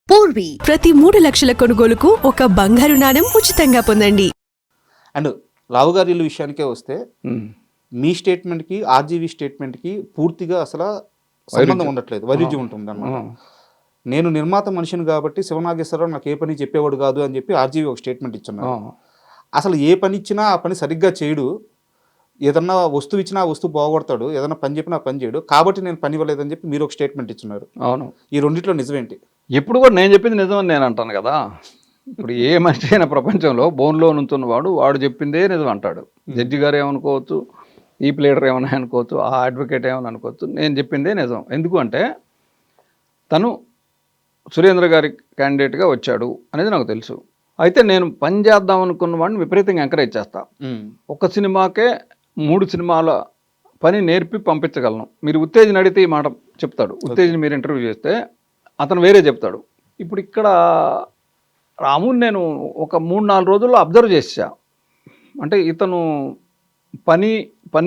పూర్వీ ప్రతి 3 లక్షల కొనుగోలుకు ఒక బంగారు నాణెం ఉచితంగా పొందండి. అండ్ రావు గారి ఇల్లు విషయానికే వస్తే మీ స్టేట్మెంట్కి ఆర్జీవీ స్టేట్మెంట్కి పూర్తిగా అసలు సంబంధం ఉండట్లేదు, వైరుధ్యం ఉంటుంది అన్నమాట. నేను నిర్మాత మనిషిని కాబట్టి శివనాగేశ్వరరావు నాకు ఏ పని చెప్పేవాడు కాదు అని చెప్పి ఆర్జీవీ ఒక స్టేట్మెంట్ ఇచ్చున్నారు. అసలు ఏ పని ఇచ్చినా ఆ పని సరిగ్గా చేయడు, ఏదన్నా వస్తువు ఇచ్చినా ఆ వస్తువు పోగొడతాడు, ఏదన్నా పని చెప్పినా పని చేయడు, కాబట్టి నేను పని ఇవ్వలేదని చెప్పి మీరు ఒక స్టేట్మెంట్ ఇచ్చున్నారు. అవును, ఈ రెండిట్లో నిజమేంటి? ఎప్పుడు కూడా నేను చెప్పింది నిజమని నేను అంటాను కదా. ఇప్పుడు ఏ మనిషి అయినా ప్రపంచంలో బోన్లో నుంచున్నవాడు వాడు చెప్పిందే నిజం అంటాడు. జడ్జి గారు ఏమనుకోవచ్చు, ఈ ప్లేడర్ ఏమైనా అనుకోవచ్చు, ఆ అడ్వకేట్ ఏమైనా అనుకోవచ్చు, నేను చెప్పిందే నిజం. ఎందుకు అంటే తను సురేంద్ర గారి క్యాండిడేట్గా వచ్చాడు అనేది నాకు తెలుసు. అయితే నేను పని చేద్దాం అనుకున్న వాడిని విపరీతంగా ఎంకరేజ్ చేస్తా. ఒక సినిమాకే 3 సినిమాల పని నేర్పి పంపించగలను. మీరు ఉత్తేజన అడిగితే ఈ మాట చెప్తాడు. ఉత్తేజన మీరు ఇంటర్వ్యూ చేస్తే అతను వేరే చెప్తాడు. ఇప్పుడు ఇక్కడ రాముని నేను ఒక 3-4 రోజుల్లో అబ్జర్వ్ చేసా. అంటే ఇతను పని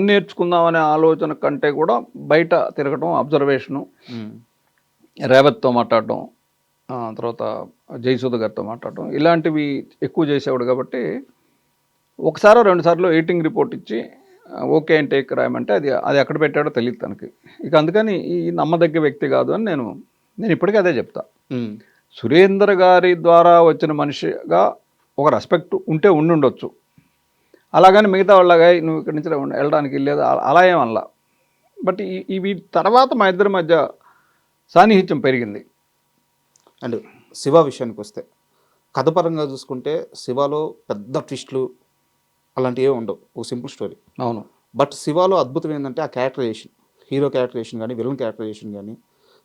నేర్చుకుందామనే ఆలోచన కంటే కూడా బయట తిరగటం, అబ్జర్వేషను, రేవత్తో మాట్లాడటం, తర్వాత జయసూద గారితో మాట్లాడటం, ఇలాంటివి ఎక్కువ చేసేవాడు. కాబట్టి ఒకసారో 2 సార్లు ఎడిటింగ్ రిపోర్ట్ ఇచ్చి ఓకే అని టేక్ రాయమంటే అది ఎక్కడ పెట్టాడో తెలియదు తనకి. ఇక అందుకని ఈ నమ్మదగ్గ వ్యక్తి కాదు అని నేను ఇప్పటికీ అదే చెప్తా. సురేంద్ర గారి ద్వారా వచ్చిన మనిషిగా ఒక రెస్పెక్ట్ ఉంటే ఉండుండొచ్చు, అలాగని మిగతా వాళ్ళగా నువ్వు ఇక్కడి నుంచి వెళ్ళడానికి లేదు అలా ఏమల్లా. బట్ ఇవి తర్వాత మా ఇద్దరి మధ్య సాన్నిహిత్యం పెరిగింది. అండ్ శివ విషయానికి వస్తే కథపరంగా చూసుకుంటే శివలో పెద్ద ట్విస్ట్లు అలాంటివి ఏమి ఉండవు, ఒక సింపుల్ స్టోరీ. అవును, బట్ శివలో అద్భుతం ఏంటంటే ఆ క్యారెక్టరైజేషన్, హీరో క్యారెక్టరైజేషన్ కానీ విలన్ క్యారెక్టరైజేషన్ కానీ,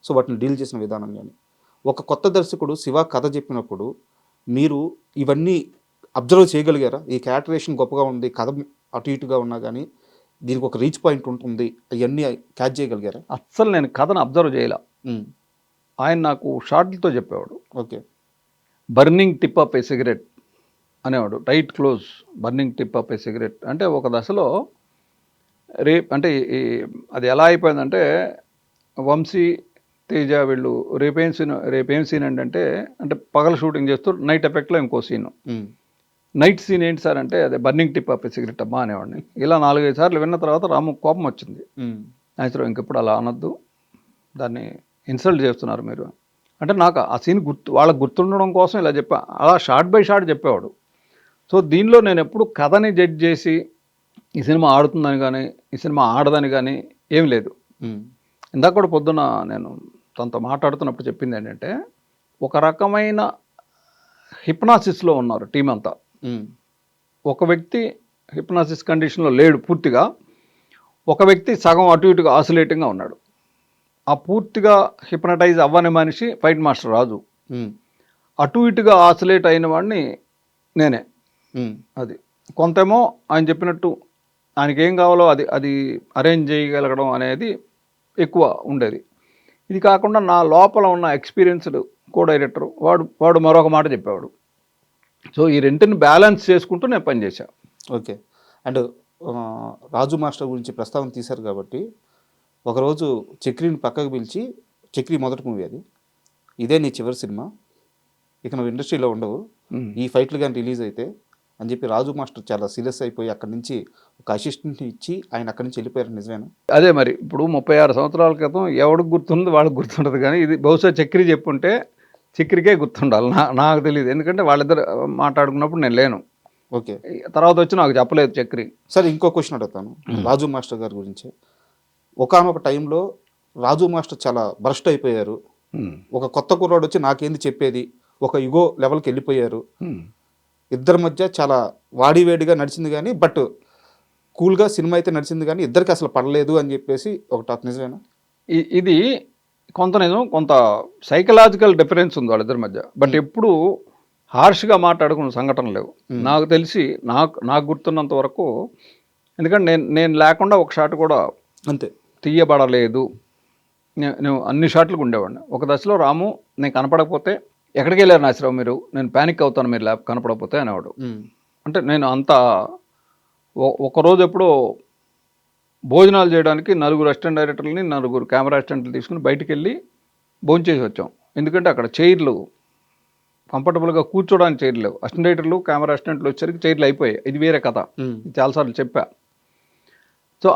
సో వాటిని డీల్ చేసిన విధానం కానీ. ఒక కొత్త దర్శకుడు శివ కథ చెప్పినప్పుడు మీరు ఇవన్నీ అబ్జర్వ్ చేయగలిగారా? ఈ క్యారెక్టరైజేషన్ గొప్పగా ఉంది, కథ అటు ఇటుగా ఉన్నా కానీ దీనికి ఒక రీచ్ పాయింట్ ఉంటుంది, అవన్నీ క్యాచ్ చేయగలిగారా? అస్సలు నేను కథను అబ్జర్వ్ చేయలే. ఆయన నాకు షార్ట్లతో చెప్పేవాడు. Okay, burning tip of a cigarette అనేవాడు. Tight close, burning tip of a cigarette అంటే ఒక దశలో అంటే అది ఎలా అయిపోయిందంటే వంశీ, తేజ వీళ్ళు రేపేం సీన్ అంటే పగల షూటింగ్ చేస్తూ నైట్ ఎఫెక్ట్లో ఇంకో సీను. నైట్ సీన్ ఏంటి సార్ అంటే అదే burning tip of a cigarette అమ్మా అనేవాడిని. ఇలా 4-5 సార్లు విన్న తర్వాత రాము కోపం వచ్చింది. ఆయన ఇంకెప్పుడు అలా అనొద్దు, దాన్ని ఇన్సల్ట్ చేస్తున్నారు మీరు అంటే. నాకు ఆ సీన్ వాళ్ళకి గుర్తుండడం కోసం ఇలా చెప్పా. అలా షార్ట్ బై షార్ట్ చెప్పేవాడు. సో దీనిలో నేను ఎప్పుడు కథని జడ్జ్ చేసి ఈ సినిమా ఆడుతుందని కానీ ఈ సినిమా ఆడదని కానీ ఏం లేదు. ఇందాక కూడా పొద్దున నేను తనతో మాట్లాడుతున్నప్పుడు చెప్పింది ఏంటంటే ఒక రకమైన హిప్నాసిస్లో ఉన్నారు టీం అంతా. ఒక వ్యక్తి హిప్నాసిస్ కండిషన్లో లేడు పూర్తిగా, ఒక వ్యక్తి సగం అటు ఇటుగా ఆసిలేటింగ్గా ఉన్నాడు. ఆ పూర్తిగా హిప్నటైజ్ అవ్వని మనిషి ఫైట్ మాస్టర్ రాజు, అటు ఇటుగా ఆసిలేట్ అయిన వాడిని నేనే. అది కొంతేమో ఆయన చెప్పినట్టు ఆయనకి ఏం కావాలో అది అరేంజ్ చేయగలగడం అనేది ఎక్కువ ఉండేది. ఇది కాకుండా నా లోపల ఉన్న ఎక్స్పీరియన్స్డ్ కో డైరెక్టర్ వాడు మరొక మాట చెప్పేవాడు. సో ఈ రెంటిని బ్యాలెన్స్ చేసుకుంటూ నేను పనిచేశాను. ఓకే, అండ్ రాజు మాస్టర్ గురించి ప్రస్తావన తీశారు కాబట్టి ఒకరోజు చక్రిని పక్కకు పిలిచి, చక్రి మొదటి మూవీ అది, ఇదే నీ చివరి సినిమా, ఇక నువ్వు ఇండస్ట్రీలో ఉండవు, ఈ ఫైట్లు కానీ రిలీజ్ అయితే అని చెప్పి రాజు మాస్టర్ చాలా సీరియస్ అయిపోయి అక్కడి నుంచి ఒక అసిస్టెంట్ని ఇచ్చి ఆయన అక్కడి నుంచి వెళ్ళిపోయారు. నిజమేనా? అదే మరి ఇప్పుడు 36 సంవత్సరాల క్రితం ఎవడికి గుర్తుంది వాళ్ళకి గుర్తుండదు, కానీ ఇది బహుశా చక్రి చెప్పుంటే చక్రికే గుర్తుండాలి. నాకు తెలియదు, ఎందుకంటే వాళ్ళిద్దరు మాట్లాడుకున్నప్పుడు నేను లేను. ఓకే, తర్వాత వచ్చి నాకు చెప్పలేదు చక్రి. సరే, ఇంకో క్వశ్చన్ అడుగుతాను రాజు మాస్టర్ గారి గురించి. ఒకానొక టైంలో రాజు మాస్టర్ చాలా బరస్ట్ అయిపోయారు. ఒక కొత్త కుర్రాడు వచ్చి నాకేంది చెప్పేది, ఒక యుగో లెవెల్కి వెళ్ళిపోయారు. ఇద్దరి మధ్య చాలా వాడివేడిగా నడిచింది, కానీ బట్ కూల్గా సినిమా అయితే నడిచింది, కానీ ఇద్దరికి అసలు పడలేదు అని చెప్పేసి ఒక టాక్. నిజమేనా? ఇది కొంత నిజం, కొంత సైకలాజికల్ డిఫరెన్స్ ఉంది వాళ్ళిద్దరి మధ్య. బట్ ఎప్పుడు హార్ష్గా మాట్లాడుకున్న సంఘటనలు లేవు నాకు తెలిసి. నాకు గుర్తున్నంత వరకు, ఎందుకంటే నేను లేకుండా ఒక షాట్ కూడా అంతే తీయబడలేదు. నేను అన్ని షాట్లకు ఉండేవాడిని. ఒక దశలో రాము నేను కనపడకపోతే ఎక్కడికి వెళ్ళారు నాసిరావు మీరు, నేను ప్యానిక్ అవుతాను మీరు కనపడకపోతే అనేవాడు. అంటే నేను అంత ఒకరోజు ఎప్పుడో భోజనాలు చేయడానికి 4 అసిస్టెంట్ డైరెక్టర్లని 4 కెమెరా అసిస్టెంట్లు తీసుకుని బయటికి వెళ్ళి భోంచేసి వచ్చాం. ఎందుకంటే అక్కడ చైర్లు కంఫర్టబుల్గా కూర్చోడానికి చైర్లు లేవు. అసిస్టెంట్ డైరెక్టర్లు కెమెరా అసిస్టెంట్లు వచ్చేసరికి చైర్లు అయిపోయాయి. ఇది వేరే కథ, ఇది చాలాసార్లు చెప్పా. సో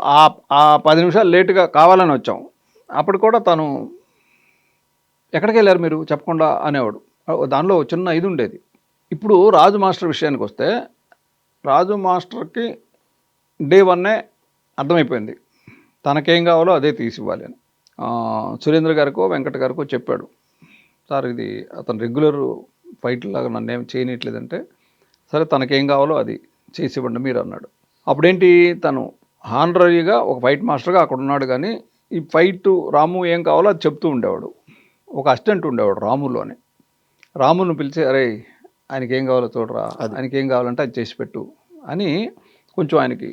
ఆ 10 నిమిషాలు లేటుగా కావాలని వచ్చాం. అప్పుడు కూడా తను ఎక్కడికి వెళ్ళారు మీరు చెప్పకుండా అనేవాడు. దానిలో చిన్న ఇది ఉండేది. ఇప్పుడు రాజు మాస్టర్ విషయానికి వస్తే, రాజు మాస్టర్కి డే 1 అర్థమైపోయింది తనకేం కావాలో అదే తీసి ఇవ్వాలి అని. సురేంద్ర గారికో వెంకట గారికో చెప్పాడు, సార్ ఇది అతను రెగ్యులర్ ఫైట్ లాగా నన్ను ఏం చేయనట్లేదంటే, సరే తనకేం కావాలో అది చేసి ఇవ్వండి మీరు అన్నాడు. అప్పుడేంటి, తను హానరీగా ఒక ఫైట్ మాస్టర్గా అక్కడ ఉన్నాడు, కానీ ఈ ఫైట్ రాము ఏం కావాలో అది చెప్తూ ఉండేవాడు. ఒక అసిస్టెంట్ ఉండేవాడు రాములోని. రామును పిలిచి, అరే ఆయనకి ఏం కావాలో చూడరా, ఆయనకి ఏం కావాలంటే అది చేసి పెట్టు అని. కొంచెం ఆయనకి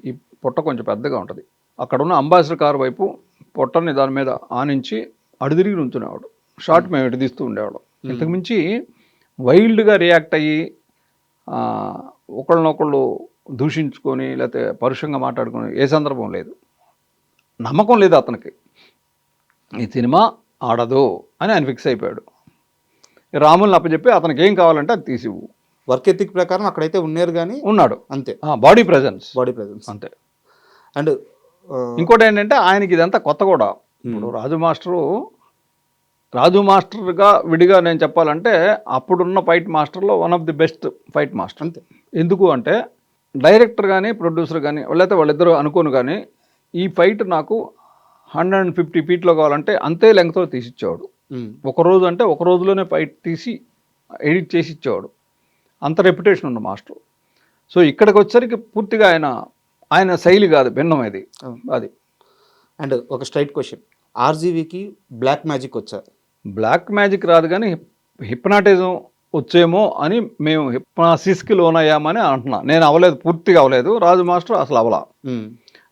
ఈ పొట్ట కొంచెం పెద్దగా ఉంటుంది. అక్కడ ఉన్న అంబాసిడర్ కారు వైపు పొట్టని దాని మీద ఆనించి అడుదిరిగి నుంచునేవాడు. షార్ట్ మేము ఎటు ఉండేవాడు. ఇంతకుమించి వైల్డ్గా రియాక్ట్ అయ్యి ఒకళ్ళనొకళ్ళు దూషించుకొని లేకపోతే పరుషంగా మాట్లాడుకొని ఏ సందర్భం లేదు. నమ్మకం లేదు అతనికి, ఈ సినిమా ఆడదు అని ఆయన ఫిక్స్ అయిపోయాడు. రాముల్ని అప్పచెప్పి అతనికి ఏం కావాలంటే అది తీసివు. వర్క్ ఎథిక్ ప్రకారం అక్కడైతే ఉన్నారు, కానీ ఉన్నాడు అంతే. బాడీ ప్రెజెన్స్ అంతే. అండ్ ఇంకోటి ఏంటంటే ఆయనకి ఇదంతా కొత్త కూడా. ఇప్పుడు రాజు మాస్టర్గా విడిగా నేను చెప్పాలంటే అప్పుడున్న ఫైట్ మాస్టర్లో one of the best fight master. అంతే. ఎందుకు అంటే డైరెక్టర్ కానీ ప్రొడ్యూసర్ కానీ లేకపోతే వాళ్ళిద్దరూ అనుకోను, కానీ ఈ ఫైట్ నాకు 150 ఫీట్లో కావాలంటే అంతే లెంగ్త్లో తీసిచ్చేవాడు. ఒకరోజు అంటే ఒక రోజులోనే ఫైట్ తీసి ఎడిట్ చేసి ఇచ్చేవాడు. అంత రెప్యుటేషన్ ఉన్న మాస్టర్. సో ఇక్కడికి వచ్చేసరికి పూర్తిగా ఆయన శైలి కాదు, భిన్నం అది. అండ్ ఒక స్ట్రైట్ క్వశ్చన్, ఆర్జీవీకి బ్లాక్ మ్యాజిక్ వచ్చా? బ్లాక్ మ్యాజిక్ రాదు, కానీ హిప్నాటిజం వచ్చేమో అని మేము హిప్నాసిస్కి లోనయ్యామని అంటున్నా. నేను అవ్వలేదు, పూర్తిగా అవ్వలేదు. రాజు మాస్టర్ అసలు అవ్వలా,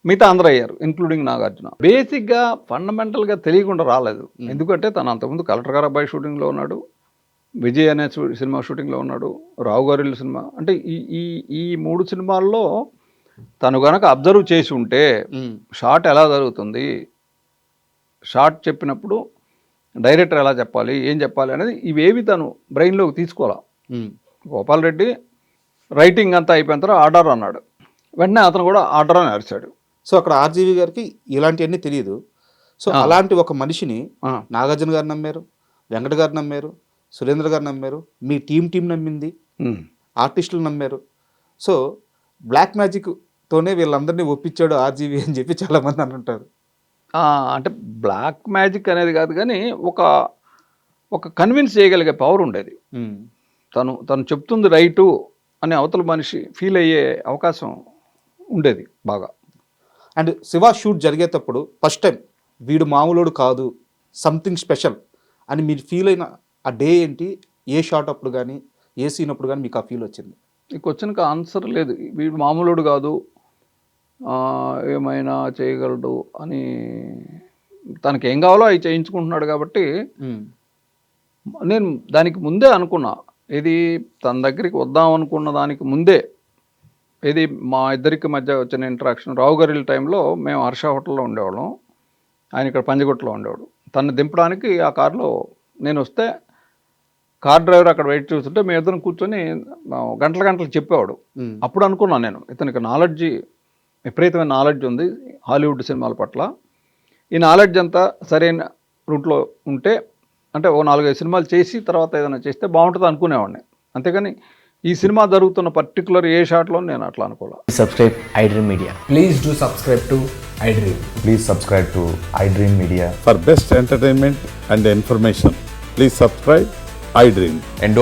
మిగతా అందరూ అయ్యారు, ఇంక్లూడింగ్ నాగార్జున. బేసిక్గా ఫండమెంటల్గా తెలియకుండా రాలేదు. ఎందుకంటే తను అంతకుముందు కలెక్టర్ గారు అబ్బాయి షూటింగ్లో ఉన్నాడు, విజయ్ అనే సినిమా షూటింగ్లో ఉన్నాడు, రావు గారి సినిమా. అంటే ఈ 3 సినిమాల్లో తను కనుక అబ్జర్వ్ చేసి ఉంటే షాట్ ఎలా జరుగుతుంది, షాట్ చెప్పినప్పుడు డైరెక్టర్ ఎలా చెప్పాలి, ఏం చెప్పాలి అనేది ఇవేవి తను బ్రెయిన్లోకి తీసుకోవాలా. గోపాల్ రెడ్డి రైటింగ్ అంతా అయిపోయిన తర్వాత ఆర్డర్ అన్నాడు, వెంటనే అతను కూడా ఆర్డర్ అని అరిచాడు. సో అక్కడ ఆర్జీవీ గారికి ఇలాంటివన్నీ తెలియదు. సో అలాంటి ఒక మనిషిని నాగార్జున గారు నమ్మారు, వెంకట గారు నమ్మారు, సురేంద్ర గారు నమ్మారు, మీ టీం నమ్మింది, ఆర్టిస్టులు నమ్మారు. సో బ్లాక్ మ్యాజిక్తోనే వీళ్ళందరినీ ఒప్పించాడు ఆర్జీవీ అని చెప్పి చాలామంది అంటుంటారు. అంటే బ్లాక్ మ్యాజిక్ అనేది కాదు, కానీ ఒక కన్విన్స్ చేయగలిగే పవర్ ఉండేది. తను చెప్తుంది రైటు అని అవతల మనిషి ఫీల్ అయ్యే అవకాశం ఉండేది బాగా. అండ్ శివ షూట్ జరిగేటప్పుడు ఫస్ట్ టైం వీడు మామూలుడు కాదు, సంథింగ్ స్పెషల్ అని మీరు ఫీల్ అయిన ఆ డే ఏంటి? ఏ షాట్ అప్పుడు కానీ ఏ సీన్ అప్పుడు కానీ మీకు ఆ ఫీల్ వచ్చింది? ఈ క్వశ్చన్కి ఆన్సర్ లేదు. వీడు మామూలుడు కాదు, ఏమైనా చేయగలడు అని తనకి ఏం కావాలో అవి చేయించుకుంటున్నాడు. కాబట్టి నేను దానికి ముందే అనుకున్నా, ఇది తన దగ్గరికి వద్దాం అనుకున్న దానికి ముందే, ఇది మా ఇద్దరికి మధ్య వచ్చిన ఇంటరాక్షన్. రావు గారి టైంలో మేము హర్ష హోటల్లో ఉండేవాళ్ళం, ఆయన ఇక్కడ పంజగుట్టలో ఉండేవాడు. తను దింపడానికి ఆ కారులో నేను వస్తే కార్ డ్రైవర్ అక్కడ వెయిట్ చేస్తుంటే మేము ఇద్దరం కూర్చొని గంటలు చెప్పేవాడు. అప్పుడు అనుకున్నాను నేను, ఇతనికి నాలెడ్జి, విపరీతమైన నాలెడ్జ్ ఉంది హాలీవుడ్ సినిమాల పట్ల. ఈ నాలెడ్జ్ అంతా సరైన రూట్లో ఉంటే, అంటే ఓ 4-5 సినిమాలు చేసి తర్వాత ఏదైనా చేస్తే బాగుంటుంది అనుకునేవాడిని. అంతేగాని ఈ సినిమా జరుగుతున్న పర్టికులర్ ఏ షాట్లో నేను అట్లా అనుకోవాలి. Subscribe iDream Media. Please do subscribe to iDream. Please subscribe to iDream Media. For best entertainment and information, please subscribe iDream. And don't